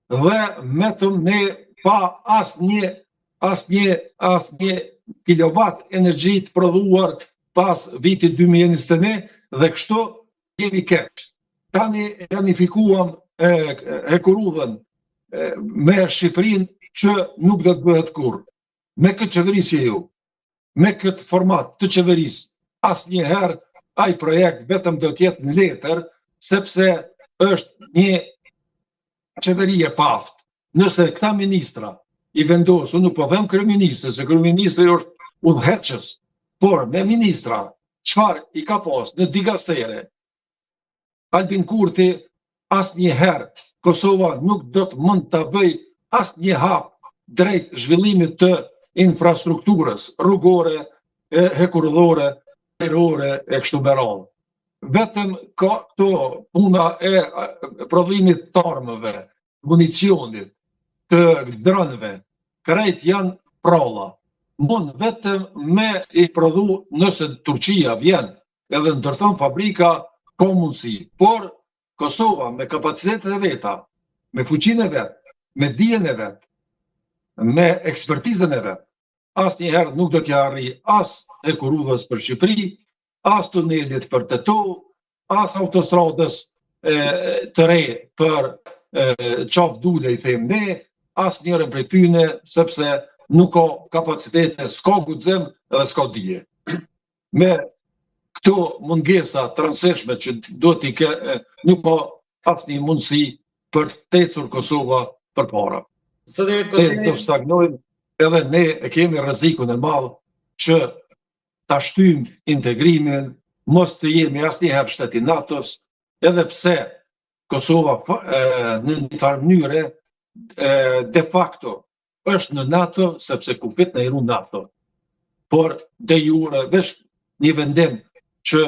dhe metëm ne pa asnjë kilovat energji të prodhuar pas vitit 2021 dhe kështu jemi keq. Tani planifikuam hekurudhën me Shqipërinë që nuk do të bëhet kurrë. Me këtë qeverisje ju, me këtë format të qeverisë, asnjëherë ai projekt vetëm do të jetë në letër, sepse është një qeveri e paftë. Nëse këta ministra i vendosën, nuk po them kryeministri, se kryeministri është udhëheqës, por me ministra, çfarë i ka pas në digastere, Albin Kurti asnjëherë Kosova nuk do të mund ta bëj asnjë hap drejt zhvillimit të infrastrukturës rrugore, hekurudhore, ajrore e kështu me radhë. Vetëm këto puna e prodhimit të armëve, municionit, të dronëve, krejt janë pralla. Mund vetëm me i prodhu, nëse Turqia vjen edhe ndërton fabrika, ka mundësi, por Kosova me kapacitetet e veta, me fuqinë e vet, me dijen e vet, me ekspertizën e vet, asnjëherë nuk do t'ja arrijë as hekurudhës për Shqipëri, as tunelit për Tetovë, as autostradës të re për qafë dule i them ne, as njërën prej tyne, sepse nuk ka kapacitete, s'ka guxim edhe s'ka dije. Me këto mungesa transeshme që do t'i ke, nuk ka asnjë mundësi për të ecur Kosova përpara. Ne do stagnojmë, edhe ne e kemi rrezikun e madh që ta shtyjmë integrimin, mos të jemi asnjëherë shteti NATO-s, edhe pse Kosova në një farë mënyre de facto është në NATO, sepse kufit në iru NATO. Por de jure, vesh një vendim që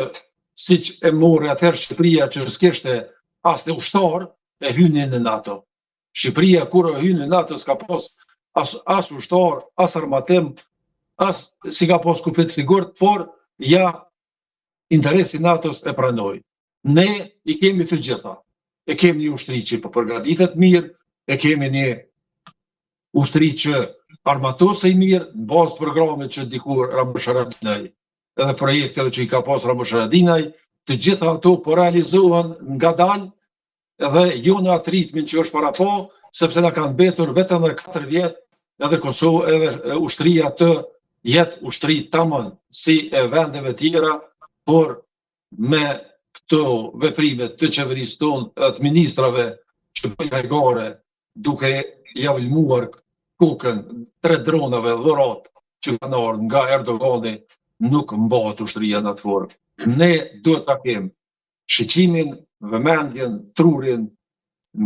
siç e mori atëherë Shqipëria që s'kishte as të ushtar, e hyni në NATO. Shqipëria kur e hyni në NATO s'ka pas as ushtar, as armatim, as si ka pas kufit sigurt, por ja interesi NATO-s e pranoi. Ne i kemi të gjitha. E kemi një ushtri që po përgatitet mirë, e kemi një ushtri që armatosej mirë, në bazë programit që dikur Ramush Haradinaj, edhe projekteve që i ka pas Ramush Haradinaj, të gjitha ato po realizohen ngadalë, edhe jo në atë ritmin që është para po, sepse na kanë mbetur vetëm 4 vjet, edhe Kosovë, edhe ushtria të jetë ushtri tamam si e vendeve tjera, por me këto veprimet të qeverisë tonë, të ministrave që bëjnë hajgare, duke javëlmuar kokën 3 dronave dhurat që kanë ardhur nga Erdogani, nuk mbahet ushtria në atë formë. Ne duhet ta kemi shiqimin, vëmendjen, trurin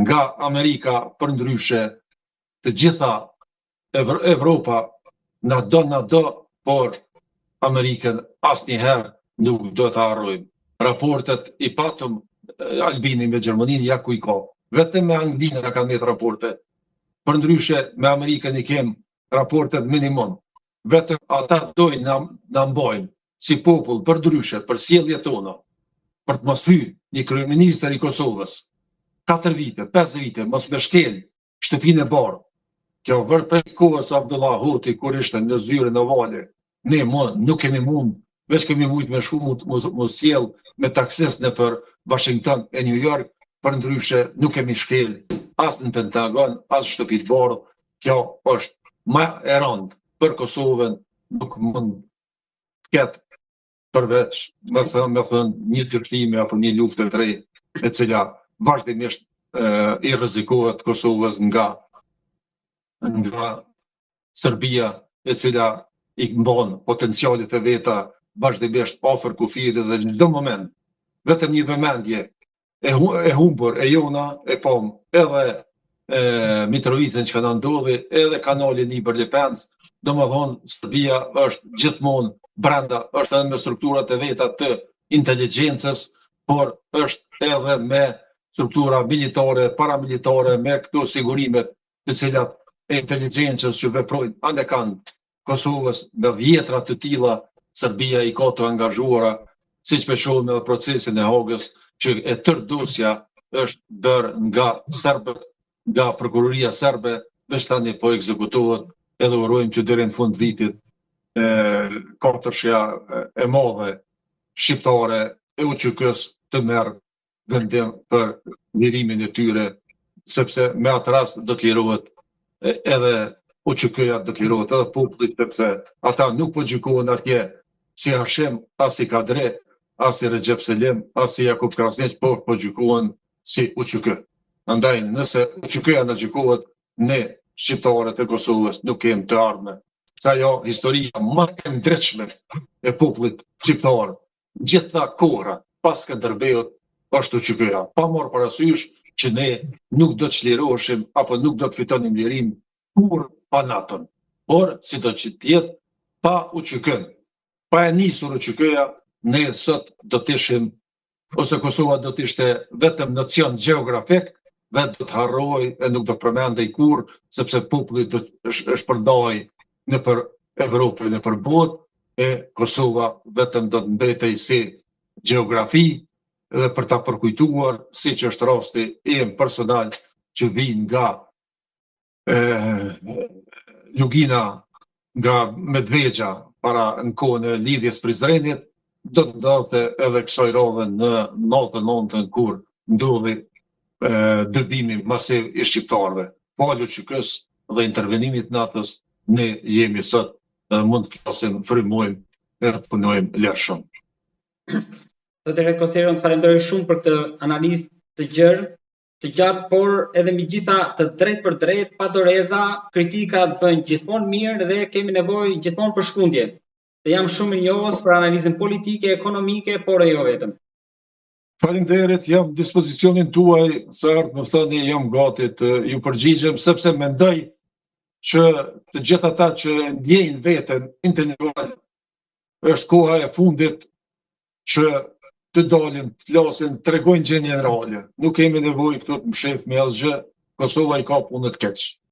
nga Amerika përndryshe, të gjitha Evropa na do, por Amerikën asnjëherë nuk do të harrojmë. Raportet i patëm Albini me Gjermaninë ja ku i ka. Vetëm me Anglinë na kanë marrë raporte. Përndryshe me Amerikën i kem raportet minimum. Vetëm ata dojnë na mbajnë si popull përndryshe për sjelljet tona, për të mos hyrë një kryeministër i Kosovës 4 vite, 5 vite, mos me shkel shtëpinë e bardhë. Kjo vërtet prej kohës Abdullah Hoti kur ishte në zyrën e Vale. Ne nuk kemi mund, veç kemi mujt me shku mos sjell me taksis në për Washington e New York, përndryshe nuk kemi shkel as në Pentagon, as shtëpi të bardhë. Kjo është më e rëndë për Kosovën, nuk mund të ketë përveç, me thënë, një tërtimi apo një luftë të re, e cila vazhdimisht i rrezikohet Kosovës nga Serbia, e cila i mban potencialet e veta vazhdimisht afër kufijit dhe në çdo moment. Vetëm një vëmendje e humbur e jona e pam edhe Mitrovicën që kanë ndodhi, edhe kanalin i Berlipens, domethënë Serbia është gjithmonë brenda, është edhe me strukturat e veta të inteligjencës, por është edhe me struktura militare, paramilitare, me këto sigurimet të cilat e inteligjencës që veprojnë ande kanë Kosovës me dhjetra të tilla. Serbia i ka të angazhuara, siç po shohim edhe procesin e Hagës, që e tërë dosja është bërë nga serbët nga prokuroria serbe, veç tani po ekzekutohet, edhe urojmë që deri në fund vitit katërshja e madhe shqiptare e UÇK-s të merr vendim për lirimin e tyre, sepse me atë rast do të lirohet edhe UÇK-ja, do të lirohet edhe populli, sepse ata nuk po gjykohen atje si Hashim, as si Kadre, as si Recep Selim, as si Jakub Krasniq, po gjykohen si UÇK. Andaj, nëse UÇK-ja na gjykohet, ne shqiptarët e Kosovës nuk kemi të ardhme. Sa jo historia më e ndritshme e popullit shqiptar, gjitha kohra pas Skënderbeut është UÇK-ja, pa marrë parasysh që ne nuk do të çliroheshim apo nuk do të fitonim lirim kur pa NATO-n. Por si do që të jetë, pa UÇK-n, pa e nisur UÇK-ja, ne sot do të ishim, ose Kosova do të ishte vetëm nocion gjeografik, dhe do të harroj e nuk do të përmendej kur, sepse populli do të shpërndaj në për Evropë, në për botë, e Kosova vetëm do të mbetej si gjeografi, dhe për ta përkujtuar, si që është rasti im personal që vijnë nga Lugina, nga Medvegja, para në kohën e lidhjes Prizrenit, do të ndodhte edhe kësaj radhe në 99-ën kur ndodhi dëbimi masiv i shqiptarëve. Falë UÇK-s dhe intervenimit NATO-s, ne jemi sot dhe mund të flasim, frymojmë e të punojmë lehshëm. Zotëre Kosero, të falenderoj shumë për këtë analizë të gjatë, por edhe megjitha të drejtë për drejtë, pa doreza, kritikat bëjnë gjithmonë mirë dhe kemi nevojë gjithmonë për shkundje. Dhe jam shumë mirënjohës për analizën politike, ekonomike, por e jo vetëm. Faleminderit, jam në dispozicionin tuaj, sërt më thoni, jam gati të ju përgjigjem, sepse mendoj që të gjithë ata që ndjejnë veten intelektual, është koha e fundit që të dalin, të flasin, të tregojnë gjendjen reale. Nuk kemi nevojë këtu të mshef me asgjë, Kosova i ka punën të keq.